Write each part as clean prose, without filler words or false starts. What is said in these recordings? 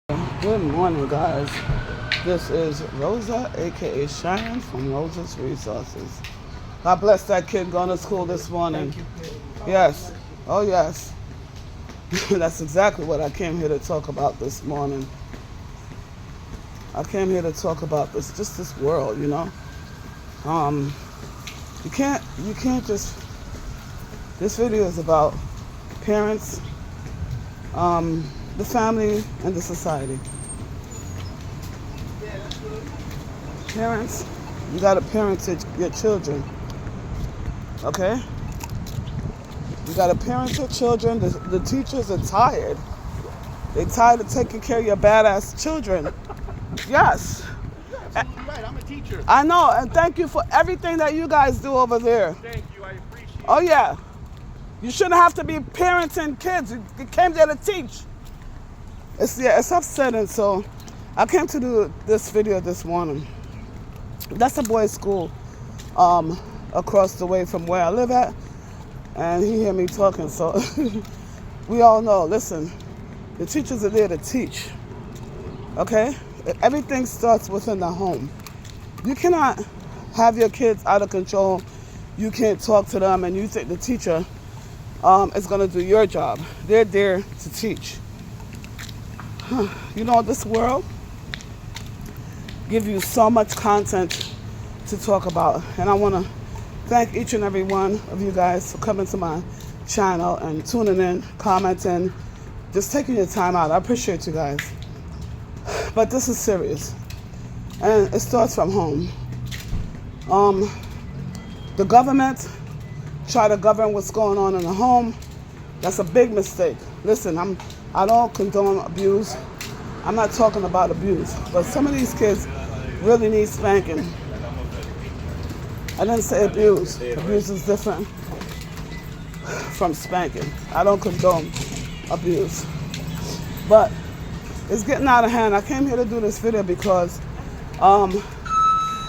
Good morning, guys. This is Rosa, aka Cheyenne from Rosa's Resources. God bless that kid going to school this morning. Yes. Oh, yes. That's exactly what I came here to talk about this morning. I came here to talk about this world, you know. Um, you can't just. This video is about parents, the family, and the society. Parents, you gotta parent your children, okay? You gotta parent your children. The teachers are tired. They're tired of taking care of your badass children. Yes. You're absolutely right. I'm a teacher. I know, and thank you for everything that you guys do over there. Thank you. I appreciate it. Oh yeah. You shouldn't have to be parenting kids. You came there to teach. It's upsetting. So I came to do this video this morning. That's a boys' school across the way from where I live at. And he hear me talking, so we all know, listen, the teachers are there to teach, okay? Everything starts within the home. You cannot have your kids out of control. You can't talk to them, and you think the teacher is going to do your job. They're there to teach. You know, this world gives you so much content to talk about, and I want to thank each and every one of you guys for coming to my channel and tuning in, commenting, just taking your time out. I appreciate you guys. But this is serious, and it starts from home. The government try to govern what's going on in the home. That's a big mistake. Listen, I don't condone abuse. I'm not talking about abuse, but some of these kids really need spanking. I didn't say abuse. Abuse is different from spanking. I don't condone abuse. But it's getting out of hand. I came here to do this video because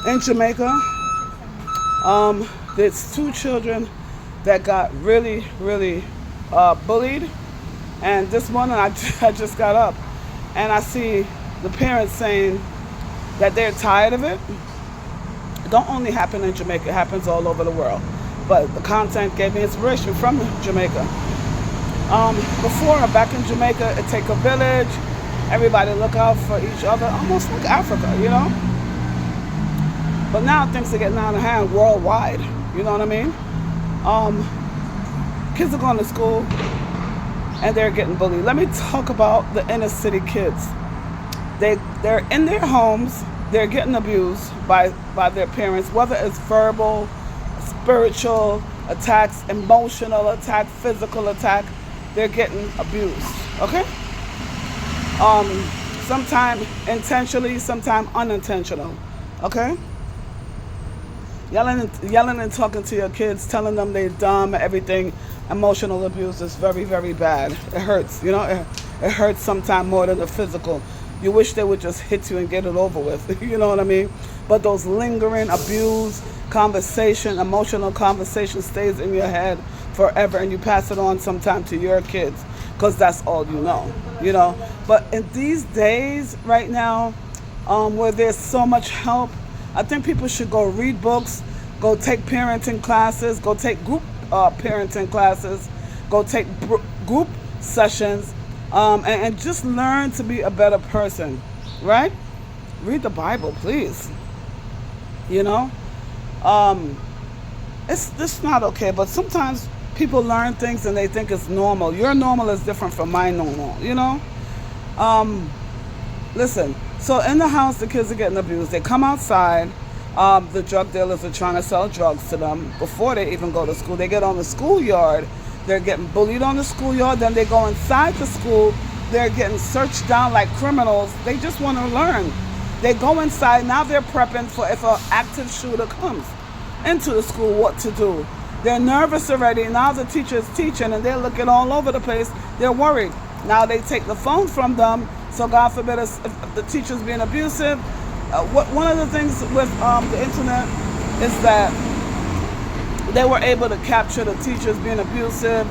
in Jamaica, there's two children that got really bullied. And this morning I just got up and I see the parents saying that they're tired of it. It don't only happen in Jamaica, it happens all over the world. But the content gave me inspiration from Jamaica. Before, back in Jamaica, it take a village. Everybody look out for each other, almost like Africa, you know? But now things are getting out of hand worldwide, you know what I mean? Kids are going to school and they're getting bullied. Let me talk about the inner city kids. They're in their homes. They're getting abused by their parents, whether it's verbal, spiritual attacks, emotional attack, physical attack. They're getting abused, okay? Sometimes intentionally, sometimes unintentional, okay? Yelling and talking to your kids, telling them they're dumb, everything. Emotional abuse is very bad. It hurts, you know? It hurts sometimes more than the physical. You wish they would just hit you and get it over with. You know what I mean? But those lingering abuse, conversation, emotional conversation stays in your head forever, and you pass it on sometime to your kids because that's all you know, you know? But in these days right now, where there's so much help, I think people should go read books, go take parenting classes, go take group parenting classes, go take group sessions, and just learn to be a better person, right? Read the Bible, please. You know? It's not okay, but sometimes people learn things and they think it's normal. Your normal is different from my normal, you know? Listen, so in the house, the kids are getting abused. They come outside. The drug dealers are trying to sell drugs to them before they even go to school. They get on the schoolyard. They're getting bullied on the schoolyard. Then they go inside the school. They're getting searched down like criminals. They just want to learn. They go inside. Now they're prepping for if an active shooter comes into the school, what to do. They're nervous already. Now the teacher is teaching and they're looking all over the place. They're worried. Now they take the phone from them. So God forbid if the teacher's being abusive. One of the things with the internet is that they were able to capture the teachers being abusive,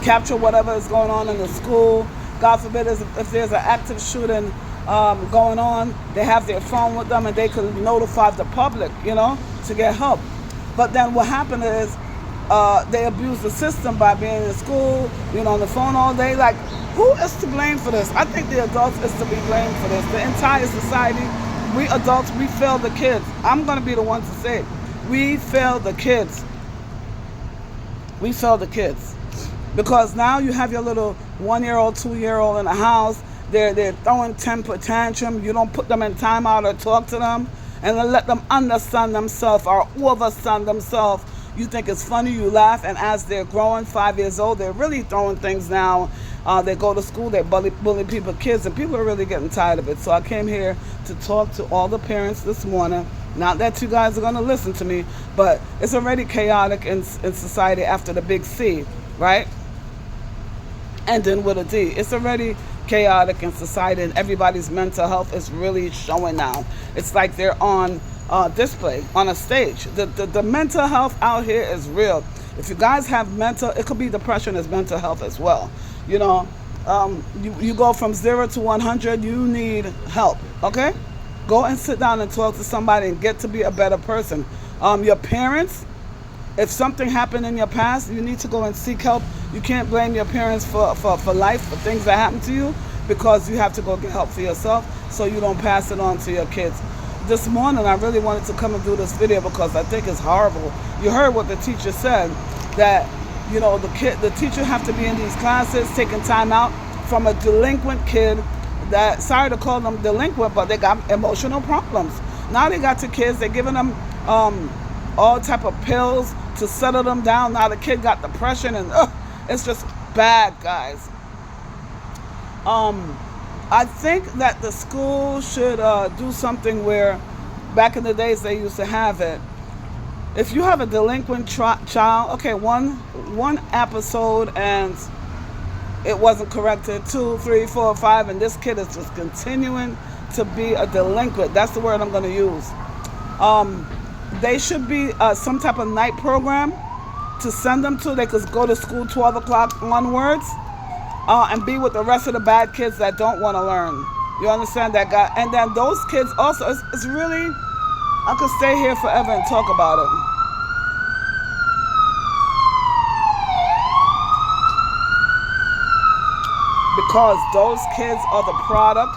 capture whatever is going on in the school. God forbid, if there's an active shooting going on, they have their phone with them and they can notify the public, to get help. But then what happened is they abuse the system by being in school, on the phone all day. Like, who is to blame for this? I think the adults is to be blamed for this. The entire society, we adults, we fail the kids. I'm going to be the one to say it. We fail the kids. We fail the kids. Because now you have your little 1-year-old, 2-year-old in the house. They're throwing temper tantrum. You don't put them in timeout or talk to them and then let them understand themselves or overstand themselves. You think it's funny, you laugh, and as they're growing, 5 years old, they're really throwing things now. They go to school, they bully people, kids, and people are really getting tired of it. So I came here to talk to all the parents this morning. Not that you guys are going to listen to me, but it's already chaotic in society after the big C, right? And then with a D. It's already chaotic in society, and everybody's mental health is really showing now. It's like they're on display, on a stage. The mental health out here is real. If you guys have mental, it could be depression as mental health as well. You go from 0 to 100, you need help, okay? Go and sit down and talk to somebody and get to be a better person. Your parents, if something happened in your past, you need to go and seek help. You can't blame your parents for life, for things that happen to you, because you have to go get help for yourself so you don't pass it on to your kids. This morning, I really wanted to come and do this video because I think it's horrible. You heard what the teacher said, that, the teacher have to be in these classes, taking time out from a delinquent kid that, sorry to call them delinquent, but they got emotional problems. Now they got the kids, they're giving them all type of pills to settle them down. Now the kid got depression, and it's just bad, guys. I think that the school should do something where, back in the days they used to have it. If you have a delinquent child, okay, one episode and it wasn't corrected, 2, 3, 4, 5, and this kid is just continuing to be a delinquent. That's the word I'm going to use. They should be some type of night program to send them to. They could go to school 12 o'clock onwards and be with the rest of the bad kids that don't want to learn. You understand that, guy? And then those kids also, it's really, I could stay here forever and talk about it. Because those kids are the product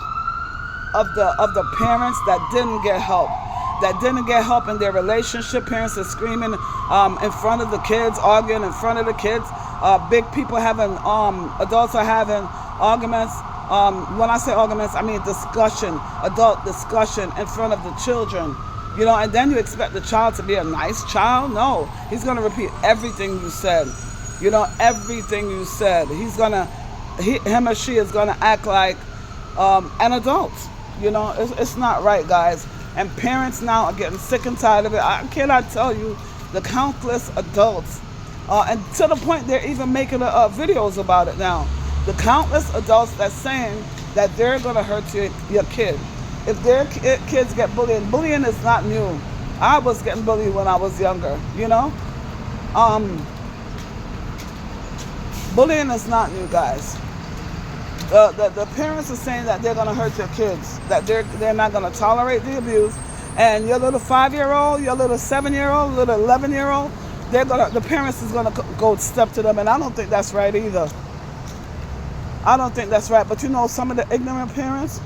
of the parents that didn't get help. That didn't get help in their relationship. Parents are screaming in front of the kids, arguing in front of the kids. Big people having, adults are having arguments. When I say arguments, I mean discussion, adult discussion in front of the children. And then you expect the child to be a nice child? No, he's going to repeat everything you said. Everything you said. Him or she is going to act like an adult. It's not right, guys. And parents now are getting sick and tired of it. I cannot tell you the countless adults, and to the point they're even making videos about it now. The countless adults that's saying that they're going to hurt your kid. If their kids get bullied, bullying is not new. I was getting bullied when I was younger, Bullying is not new, guys. The parents are saying that they're going to hurt your kids, that they're not going to tolerate the abuse, and your little 5-year-old, your little 7-year-old, little 11-year-old, the parents is going to go step to them, and I don't think that's right either. I don't think that's right. But some of the ignorant parents,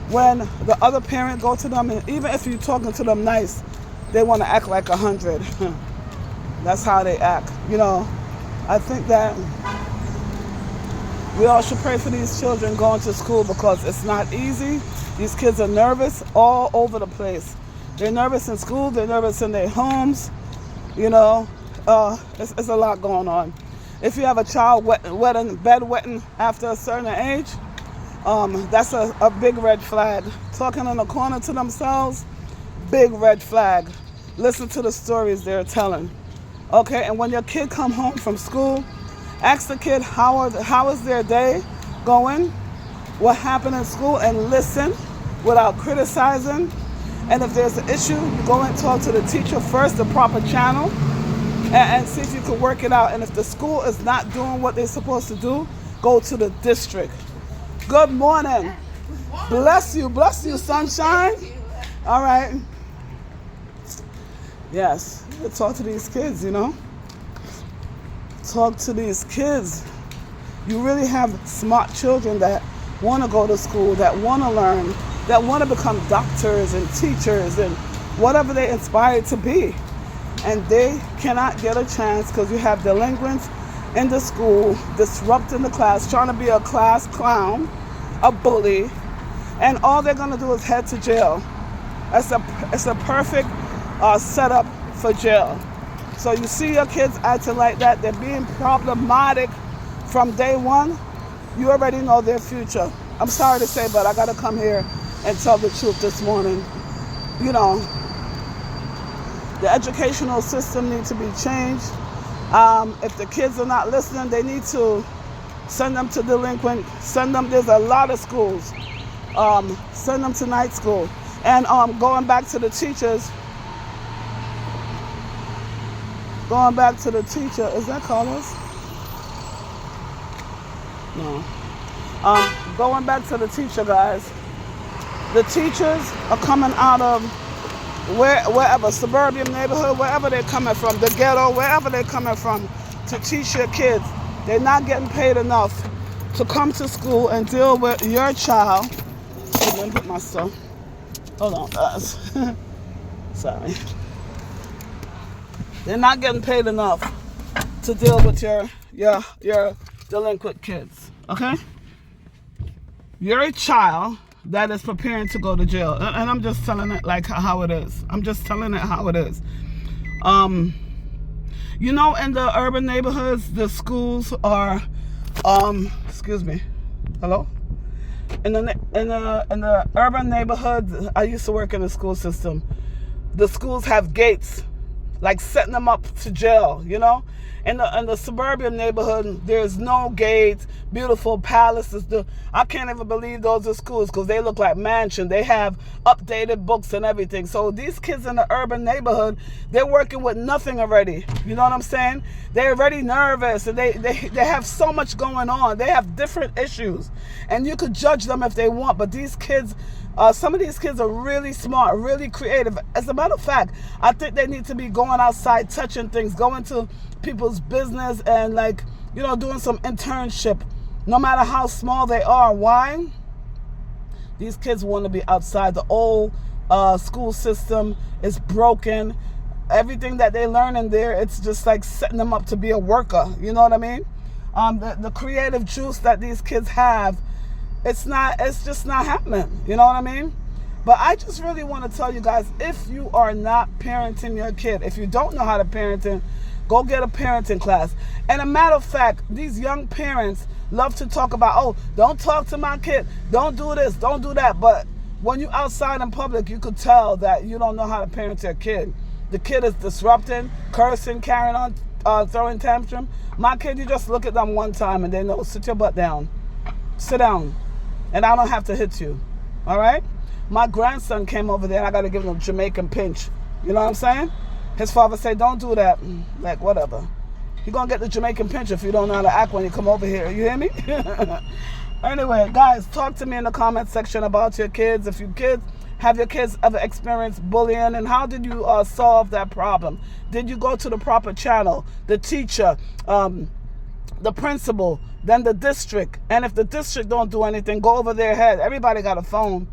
when the other parent go to them, and even if you're talking to them nice, they want to act like 100. That's how they act. I think that we all should pray for these children going to school, because it's not easy. These kids are nervous all over the place. They're nervous in school. They're nervous in their homes. It's a lot going on. If you have a child bedwetting after a certain age, that's a big red flag. Talking in the corner to themselves, big red flag. Listen to the stories they're telling. Okay, and when your kid come home from school, ask the kid how is their day going, what happened in school, and listen without criticizing. And if there's an issue, you go and talk to the teacher first, the proper channel, and see if you can work it out. And if the school is not doing what they're supposed to do, go to the district. Good morning. Bless you, sunshine. All right. Yes, talk to these kids, you know. Talk to these kids. You really have smart children that want to go to school, that want to learn, that want to become doctors and teachers and whatever they inspire to be. And they cannot get a chance because you have delinquents in the school, disrupting the class, trying to be a class clown, a bully, and all they're going to do is head to jail. It's a perfect setup for jail. So you see your kids acting like that, they're being problematic from day one, you already know their future. I'm sorry to say, but I got to come here and tell the truth this morning. You know, the educational system needs to be changed. If the kids are not listening, they need to send them to delinquent, there's a lot of schools, send them to night school. And going back to the teacher, is that Carlos? No. Going back to the teacher, guys. The teachers are coming out of wherever, suburban neighborhood, wherever they're coming from, the ghetto, wherever they're coming from, to teach your kids. They're not getting paid enough to come to school and deal with your child. Let me put my stuff. Hold on, guys. Sorry. They're not getting paid enough to deal with your delinquent kids, okay? You're a child that is preparing to go to jail. And I'm just telling it like how it is. You know, in the urban neighborhoods, the schools are, excuse me, hello? In the urban neighborhoods, I used to work in the school system. The schools have gates, like setting them up to jail, you know? In the suburban neighborhood, there's no gates, beautiful palaces. I can't even believe those are schools because they look like mansions. They have updated books and everything. So these kids in the urban neighborhood, they're working with nothing already. You know what I'm saying? They're already nervous and they have so much going on. They have different issues. And you could judge them if they want, but these kids, some of these kids are really smart, really creative. As a matter of fact, I think they need to be going outside, touching things, going to people's business and, like, you know, doing some internship, no matter how small they are. Why? These kids want to be outside. The old school system is broken. Everything that they learn in there, it's just like setting them up to be a worker. You know what I mean? The creative juice that these kids have, it's just not happening. You know what I mean? But I just really want to tell you guys, if you are not parenting your kid, if you don't know how to parent him, go get a parenting class. And a matter of fact, these young parents love to talk about, oh, don't talk to my kid, don't do this, don't do that. But when you're outside in public, you could tell that you don't know how to parent your kid. The kid is disrupting, cursing, carrying on, throwing tantrum. My kid, you just look at them one time and they know, sit your butt down. Sit down. And I don't have to hit you. All right? My grandson came over there and I got to give him a Jamaican pinch. You know what I'm saying? His father said, don't do that. Like, whatever. You're going to get the Jamaican pinch if you don't know how to act when you come over here. You hear me? Anyway, guys, talk to me in the comment section about your kids. If have your kids ever experienced bullying, and how did you solve that problem? Did you go to the proper channel, the teacher, the principal, then the district? And if the district don't do anything, go over their head. Everybody got a phone.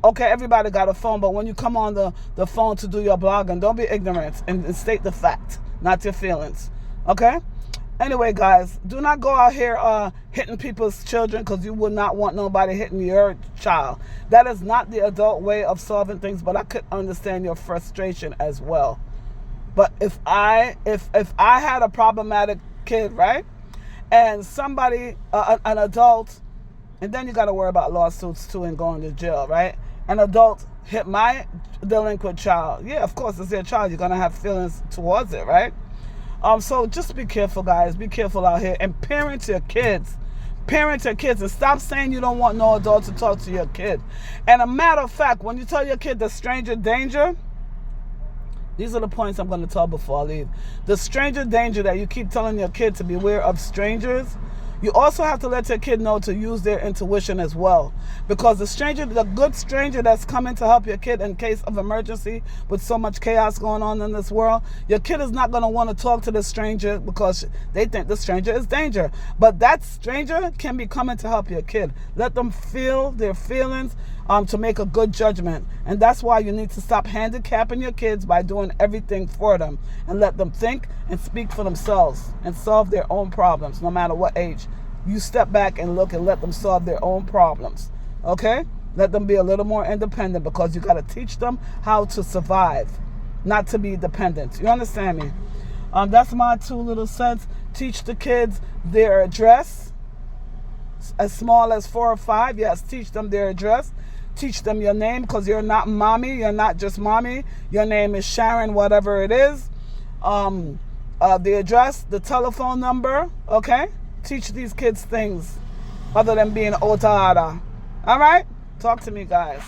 Okay, everybody got a phone, but when you come on the phone to do your blogging, don't be ignorant and state the fact, not your feelings. Okay? Anyway, guys, do not go out here hitting people's children, because you would not want nobody hitting your child. That is not the adult way of solving things, but I could understand your frustration as well. But if I had a problematic kid, right, and somebody, an adult, and then you got to worry about lawsuits too and going to jail, right? An adult hit my delinquent child. Yeah, of course, it's their child. You're going to have feelings towards it, right? So just be careful, guys. Be careful out here. And parent your kids. Parent your kids. And stop saying you don't want no adult to talk to your kid. And a matter of fact, when you tell your kid the stranger danger, these are the points I'm going to tell before I leave. The stranger danger that you keep telling your kid to beware of strangers. You also have to let your kid know to use their intuition as well. Because the good stranger that's coming to help your kid in case of emergency with so much chaos going on in this world, your kid is not going to want to talk to the stranger because they think the stranger is danger. But that stranger can be coming to help your kid. Let them feel their feelings to make a good judgment. And that's why you need to stop handicapping your kids by doing everything for them and let them think and speak for themselves and solve their own problems no matter what age. You step back and look and let them solve their own problems. Okay? Let them be a little more independent because you got to teach them how to survive, not to be dependent. You understand me? That's my 2 little cents. Teach the kids their address. As small as 4 or 5, yes, teach them their address. Teach them your name because you're not mommy. You're not just mommy. Your name is Sharon, whatever it is. The address, the telephone number, okay? Teach these kids things other than being otada. All right? Talk to me, guys.